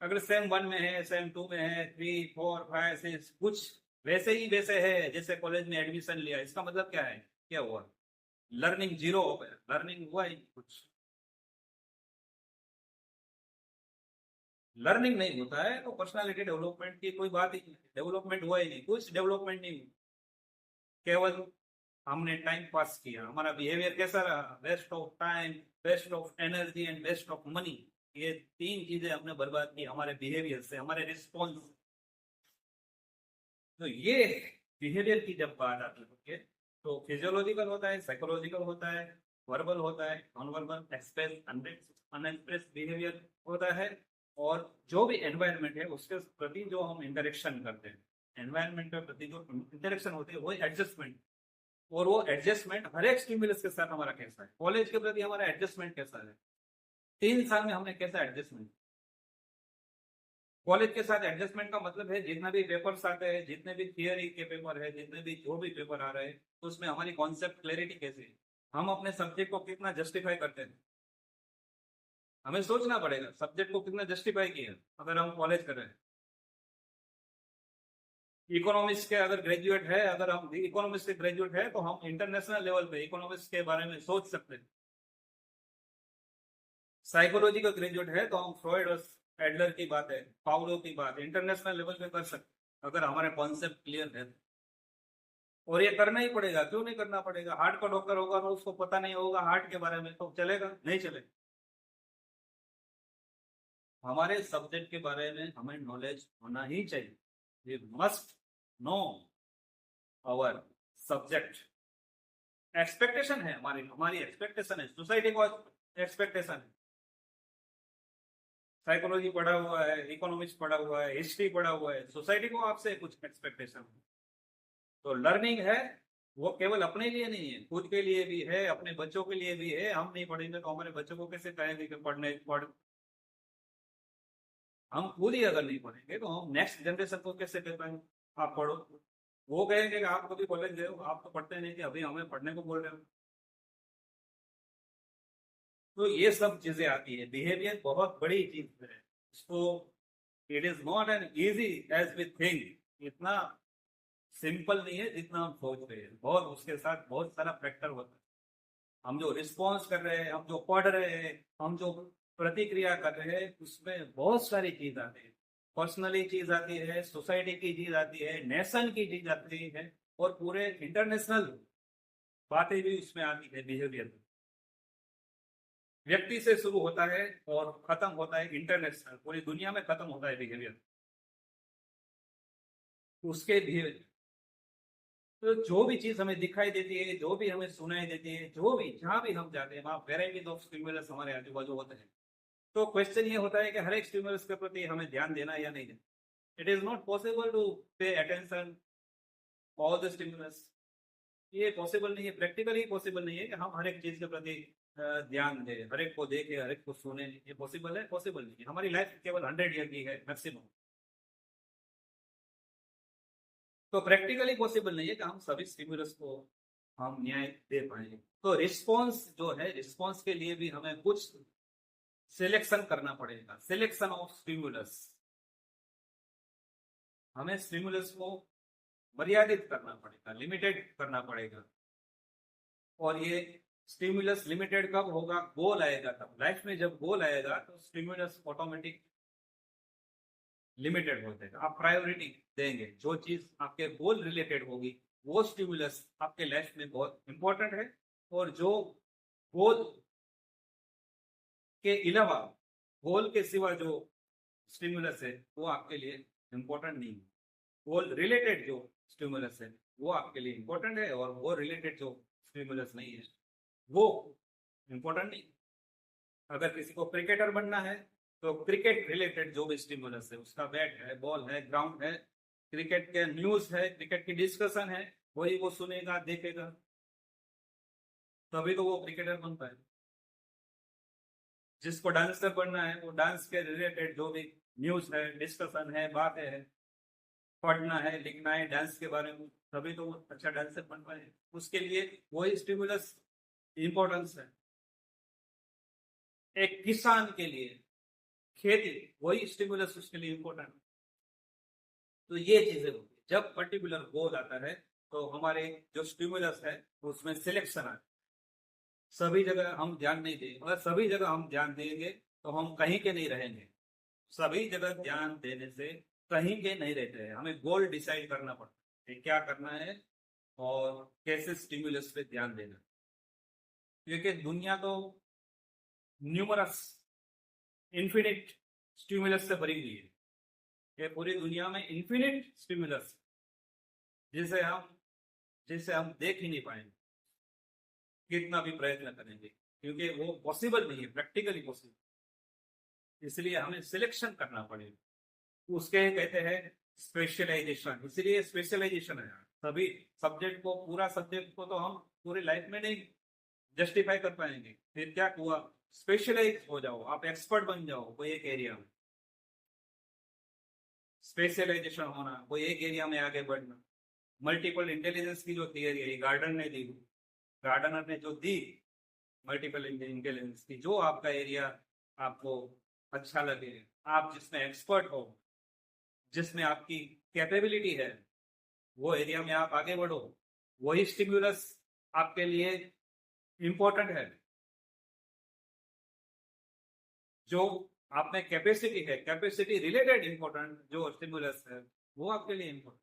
अगर सेम वन में है, सेम टू में है, थ्री फोर फाइव सिक्स कुछ वैसे ही वैसे है जैसे कॉलेज में एडमिशन लिया, इसका मतलब क्या है? क्या हुआ? लर्निंग जीरो हो गया, लर्निंग हुआ ही कुछ। लर्निंग नहीं होता है तो पर्सनालिटी डेवलपमेंट की कोई बात ही नहीं, डेवलपमेंट हुआ ही नहीं, कुछ डेवलपमेंट नहीं हुआ। केवल हमने टाइम पास किया, हमारा बिहेवियर कैसा रहा? Waste of time, waste of energy and waste of money. ये तीन चीजें हमने बर्बाद की हमारे बिहेवियर से, हमारे रिस्पॉन्स। तो ये बिहेवियर की जब बात आती है तो फिजियोलॉजिकल होता है, साइकोलॉजिकल होता है, वर्बल होता है, non verbal, express, unexpressed behaviour होता है। और जो भी एनवायरनमेंट है उसके प्रति जो हम इंटरेक्शन करते हैं, एनवायरनमेंट के प्रति जो इंटरेक्शन होती है वो एडजस्टमेंट। और वो एडजस्टमेंट हर एक स्टिमुलस के साथ हमारा कैसा है, कॉलेज के प्रति हमारा एडजस्टमेंट कैसा है, 3 साल में हमने कैसा एडजस्टमेंट। कॉलेज के साथ एडजस्टमेंट का मतलब है जितना भी पेपर्स आते हैं, जितने भी थियरी के पेपर है, जितने भी जो भी पेपर आ रहे हैं, तो उसमें हमारी कॉन्सेप्ट क्लैरिटी कैसी है, हम अपने सब्जेक्ट को कितना जस्टिफाई करते हैं। हमें सोचना पड़ेगा सब्जेक्ट को कितना जस्टिफाई किया अगर हम कॉलेज कर रहे हैं। इकोनॉमिक्स के अगर ग्रेजुएट है, अगर हम इकोनॉमिक्स के ग्रेजुएट है तो हम इंटरनेशनल लेवल पे इकोनॉमिक्स के बारे में सोच सकते हैं। साइकोलॉजी का ग्रेजुएट है तो हम फ्रॉइड और एडलर की बात है, पाउलो की बात इंटरनेशनल लेवल पे कर सकते अगर हमारे कॉन्सेप्ट क्लियर है। और ये करना ही पड़ेगा, क्यों नहीं करना पड़ेगा? हार्ट का डॉक्टर होगा तो उसको पता नहीं होगा हार्ट के बारे में, तो चलेगा? नहीं चलेगा। हमारे सब्जेक्ट के बारे में हमें नॉलेज होना ही चाहिए। We must know our subject. Expectation है, हमारी हमारी एक्सपेक्टेशन है, सोसाइटी को एक्सपेक्टेशन है। साइकोलॉजी पढ़ा हुआ है, इकोनॉमिक्स पढ़ा हुआ है, हिस्ट्री पढ़ा हुआ है, सोसाइटी को आपसे कुछ एक्सपेक्टेशन है। तो लर्निंग है वो केवल अपने लिए नहीं है, खुद के लिए भी है, अपने बच्चों के लिए भी है। हम नहीं पढ़ेंगे तो हमारे बच्चों को कैसे कहेंगे कि हम खुद ही अगर नहीं पढ़ेंगे तो हम नेक्स्ट जनरेशन को कैसे कह पाएंगे आप पढ़ो? वो कहेंगे कि आप कभी कॉलेज गए हो, आप तो पढ़ते नहीं थे, अभी हमें पढ़ने को बोल रहे हो। तो ये सब चीजें आती है, बिहेवियर बहुत बड़ी चीज है। इसको it is not an easy as we think, इतना सिंपल नहीं है जितना हम सोच रहे हैं, बहुत उसके साथ बहुत सारा फैक्टर होता है। हम जो रिस्पॉन्स कर रहे हैं, हम जो पढ़ रहे हैं, हम जो प्रतिक्रिया कर रहे हैं, उसमें बहुत सारी चीज आती है। पर्सनली चीज आती है, सोसाइटी की चीज आती है, नेशन की चीज आती है, और पूरे इंटरनेशनल बातें भी उसमें आती है। बिहेवियर व्यक्ति से शुरू होता है और खत्म होता है इंटरनेशनल, पूरी दुनिया में खत्म होता है बिहेवियर। उसके बिहेवियर तो जो भी चीज हमें दिखाई देती है, जो भी हमें सुनाई देती है, जो भी जहां भी हम जाते हैं वहां वेराइटीज ऑफ स्टिमुलस हमारे आजू बाजू होते हैं। तो क्वेश्चन ये होता है कि हर एक स्टिमुलस के प्रति हमें ध्यान देना या नहीं देना। It is not possible to pay attention all the stimulus. ये पॉसिबल नहीं है, प्रैक्टिकली पॉसिबल नहीं है कि हम हर एक चीज के प्रति ध्यान दे, हर एक को देखे, हर एक को सुने, ये पॉसिबल है? पॉसिबल नहीं है। हमारी लाइफ केवल 100 ईयर की है मैक्सिमम। तो प्रैक्टिकली पॉसिबल नहीं है कि हम सभी स्टिमुलस को हम न्याय दे पाएंगे। तो रिस्पॉन्स जो है, रिस्पॉन्स के लिए भी हमें कुछ सिलेक्शन करना पड़ेगा, सिलेक्शन ऑफ स्टिमुलस। हमें स्टिमुलस को मर्यादित करना पड़ेगा, लिमिटेड करना पड़ेगा। और ये स्टिमुलस लिमिटेड कब होगा? गोल आएगा तब। लाइफ में जब गोल आएगा तो स्टिमुलस ऑटोमेटिक लिमिटेड होते हैं। आप प्रायोरिटी देंगे, जो चीज आपके गोल रिलेटेड होगी वो स्टिमुलस आपके लाइफ में बहुत इंपॉर्टेंट है। और जो गोल के अलावा, गोल के सिवा जो स्टिमुलस है वो आपके लिए इंपॉर्टेंट नहीं है। गोल रिलेटेड जो स्टिमुलस है वो आपके लिए इंपॉर्टेंट है, और वो रिलेटेड जो स्टिमुलस नहीं है वो इंपॉर्टेंट नहीं। अगर किसी को क्रिकेटर बनना है तो क्रिकेट रिलेटेड जो भी स्टिमुलस है, उसका बैट है, बॉल है, ग्राउंड है, क्रिकेट के न्यूज है, क्रिकेट की डिस्कशन है, वही वो सुनेगा, देखेगा, तभी तो वो क्रिकेटर बन पाए। जिसको डांसर बनना है वो डांस के रिलेटेड जो भी न्यूज है, डिस्कशन है, बातें है, पढ़ना है, लिखना है डांस के बारे में, तभी तो वो अच्छा डांसर बन पाए। उसके लिए वही स्टिमुलस इंपॉर्टेंस है। एक किसान के लिए खेती, वही स्टिमुलस उसके लिए इंपॉर्टेंट है। तो ये चीजें होती है। जब पर्टिकुलर गोल आता है तो हमारे जो स्टिमुलस है उसमें सिलेक्शन आता है। सभी जगह हम ध्यान नहीं देंगे। अगर सभी जगह हम ध्यान देंगे तो हम कहीं के नहीं रहेंगे। सभी जगह ध्यान देने से कहीं के नहीं रहते हैं। हमें गोल डिसाइड करना पड़ता है, क्या करना है और कैसे स्टिमुलस पे ध्यान देना। क्योंकि दुनिया तो न्यूमरस, इन्फिनिट स्टिमुलस से भरी हुई है। ये पूरी दुनिया में इन्फिनिट स्टिमुलस, जिसे हम देख ही नहीं पाएंगे कितना भी प्रयत्न करेंगे, क्योंकि वो पॉसिबल नहीं है, प्रैक्टिकली पॉसिबल। इसलिए हमें सिलेक्शन करना पड़ेगा। उसके कहते हैं स्पेशलाइजेशन। इसलिए स्पेशलाइजेशन है। सभी सब्जेक्ट को, पूरा सब्जेक्ट को तो हम पूरी लाइफ में नहीं जस्टिफाई कर पाएंगे। फिर क्या हुआ? स्पेशलाइज हो जाओ, आप एक्सपर्ट बन जाओ कोई एक एरिया में। स्पेशलाइजेशन होना, कोई एक एरिया में आगे बढ़ना। मल्टीपल इंटेलिजेंस की जो थियरी है गार्डन ने दी, गार्डनर ने जो दी मल्टीपल इंटेलिजेंस की, जो आपका एरिया आपको अच्छा लगे, आप जिसमें एक्सपर्ट हो, जिसमें आपकी कैपेबिलिटी है, वो एरिया में आप आगे बढ़ो। वही स्टिमुलस आपके लिए इंपॉर्टेंट है। जो आप में कैपेसिटी है, कैपेसिटी रिलेटेड इंपॉर्टेंट जो स्टिमुलस है वो आपके लिए इंपॉर्टेंट।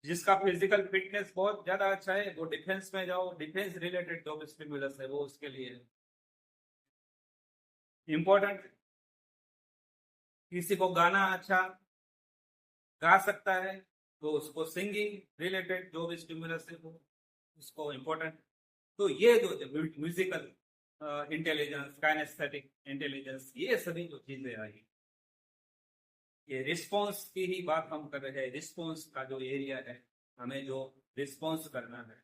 जिसका फिजिकल फिटनेस बहुत ज्यादा अच्छा है वो डिफेंस में जाओ, डिफेंस रिलेटेड जो स्टिमुलस है वो उसके लिए इंपॉर्टेंट। किसी को गाना अच्छा गा सकता है तो उसको सिंगिंग रिलेटेड जो भी स्टिमुलस है वो उसको इम्पोर्टेंट। तो ये जो म्यूजिकल इंटेलिजेंस, काइनेस्थेटिक इंटेलिजेंस, ये सभी जो चीजें आई, ये रिस्पॉन्स की ही बात हम कर रहे हैं। रिस्पॉन्स का जो एरिया है, हमें जो रिस्पॉन्स करना है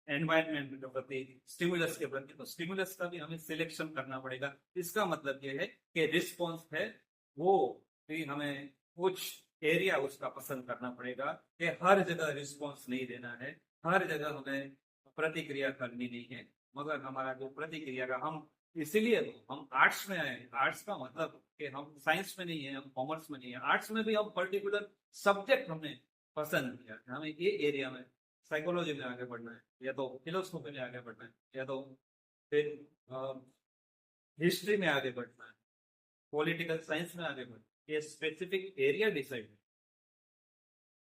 एनवायरनमेंट के प्रति, स्टिमुलस के प्रति, तो स्टिमुलस का भी हमें सिलेक्शन करना पड़ेगा। इसका मतलब ये है कि रिस्पॉन्स है वो भी हमें कुछ एरिया उसका पसंद करना पड़ेगा कि हर जगह रिस्पॉन्स नहीं देना है, हर जगह हमें प्रतिक्रिया करनी नहीं है। मगर हमारा जो प्रतिक्रिया का, हम इसीलिए तो हम आर्ट्स में आए। आर्ट्स का मतलब कि हम साइंस में नहीं है, हम कॉमर्स में नहीं है, आर्ट्स में भी हम पर्टिकुलर सब्जेक्ट हमने पसंद किया, हमें ये एरिया में साइकोलॉजी में आगे बढ़ना है, या तो फिलोसफी में आगे बढ़ना है, या तो फिर हिस्ट्री में आगे बढ़ना है, पॉलिटिकल साइंस में आगे बढ़ना है। ये स्पेसिफिक एरिया डिसाइड है।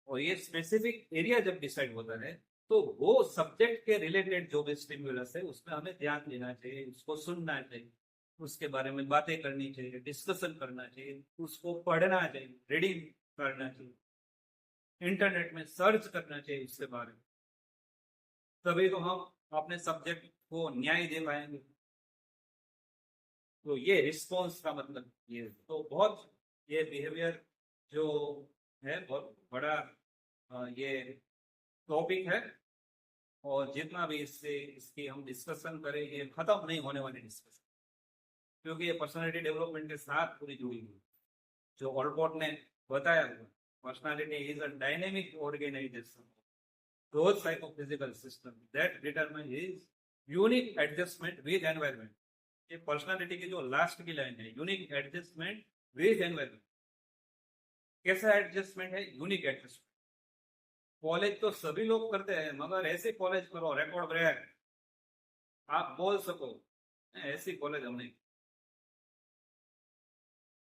और ये स्पेसिफिक एरिया जब डिसाइड होता है तो वो सब्जेक्ट के रिलेटेड जो भी स्टिमुलस है उसमें हमें ध्यान देना चाहिए, उसको सुनना चाहिए, उसके बारे में बातें करनी चाहिए, डिस्कशन करना चाहिए, उसको पढ़ना चाहिए, रीडिंग करना चाहिए, इंटरनेट में सर्च करना चाहिए उसके बारे में। तभी तो हम अपने सब्जेक्ट को न्याय दे पाएंगे। तो ये रिस्पॉन्स का मतलब ये तो बहुत, ये बिहेवियर जो है बहुत बड़ा ये टॉपिक है। और जितना भी इसकी हम डिस्कशन करें ये खत्म नहीं होने वाली डिस्कशन, क्योंकि ये पर्सनालिटी डेवलपमेंट के साथ पूरी जुड़ी हुई। जो ऑलपोर्ट ने बताया, personality is a dynamic organisation those psychophysical system that determine his unique adjustment with environment। ये पर्सनालिटी की जो लास्ट की लाइन है, यूनिक एडजस्टमेंट विद एनवायरमेंट। कैसा एडजस्टमेंट है? Unique adjustment. कॉलेज तो सभी लोग करते हैं, मगर ऐसे कॉलेज करो रिकॉर्ड ब्रेक, आप बोल सको ऐसी कॉलेज हम नहीं।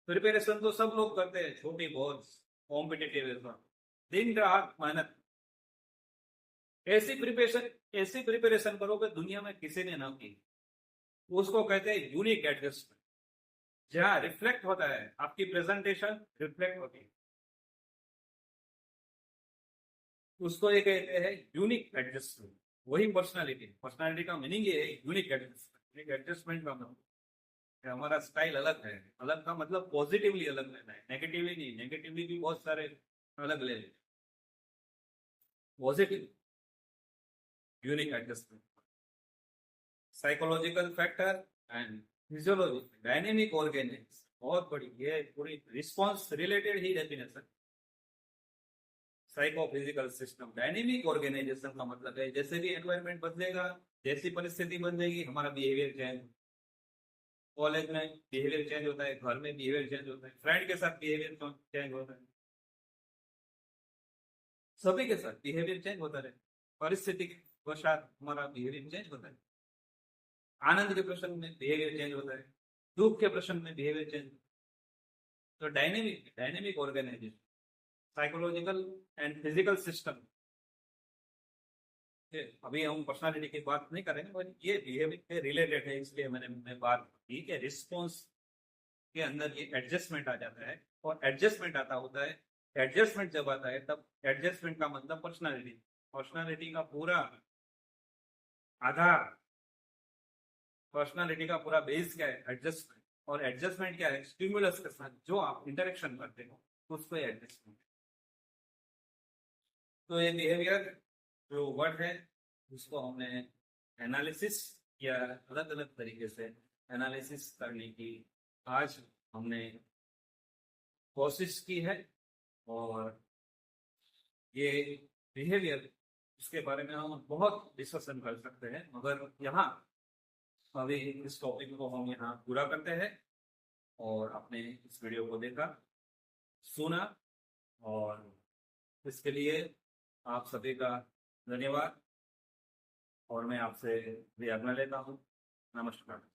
प्रिपरेशन तो सब लोग करते हैं, छोटी बहुत कॉम्पिटेटिव, दिन रात मेहनत। ऐसी प्रिपरेशन करो कि दुनिया में किसी ने ना की। उसको कहते हैं यूनिक एडजस्टमेंट, जहां रिफ्लेक्ट होता है, आपकी प्रेजेंटेशन रिफ्लेक्ट होती है, उसको ये कहते हैं यूनिक एडजस्टमेंट। वही पर्सनालिटी का मीनिंग ये है, यूनिक एडजस्टमेंट। यूनिक एडजस्टमेंट का मतलब हमारा स्टाइल अलग है। अलग का मतलब पॉजिटिवली अलग लेना है, नेगेटिवली नहीं। नेगेटिवली भी बहुत सारे अलग ले लेते, positive unique adjustment. Psychological factor and physiology, dynamic organics, बहुत बड़ी ये पूरी रिस्पॉन्स रिलेटेड ही definition. Psychophysical system, dynamic organization का मतलब है जैसे भी एनवायरनमेंट बदलेगा, जैसी परिस्थिति बन जाएगी, हमारा बिहेवियर चेंज। कॉलेज में बिहेवियर चेंज होता है, घर में बिहेवियर चेंज होता है, फ्रेंड के साथ बिहेवियर चेंज होता है, सभी के साथ बिहेवियर चेंज होता है। परिस्थिति के साथ हमारा बिहेवियर चेंज होता है। आनंद के प्रश्न में बिहेवियर चेंज होता है, दुख के प्रश्न में बिहेवियर चेंज। तो dynamic organisation, psychological and physical system. अभी हम पर्सनालिटी की बात नहीं करेंगे, पर ये बिहेवियर के रिलेटेड है, इसलिए मैं बात की कि रिस्पॉन्स के अंदर ये एडजस्टमेंट आ जाता है। और एडजस्टमेंट आता होता है, एडजस्टमेंट जब आता है तब एडजस्टमेंट का मतलब पर्सनालिटी का पूरा आधार, पर्सनालिटी का पूरा बेस क्या है? एडजस्टमेंट। और एडजस्टमेंट क्या है? स्टिमुलस के साथ जो आप इंटरेक्शन करते हो उसको एडजस्टमेंट। तो ये बिहेवियर जो वर्ड है उसको हमने एनालिसिस या अलग अलग तरीके से एनालिसिस करने की आज हमने कोशिश की है। और ये बिहेवियर, इसके बारे में हम बहुत डिस्कशन कर सकते हैं, मगर यहाँ अभी इस टॉपिक को हम यहाँ पूरा करते हैं। और आपने इस वीडियो को देखा, सुना, और इसके लिए आप सभी का धन्यवाद। और मैं आपसे भी आज्ञा लेता हूँ। नमस्कार।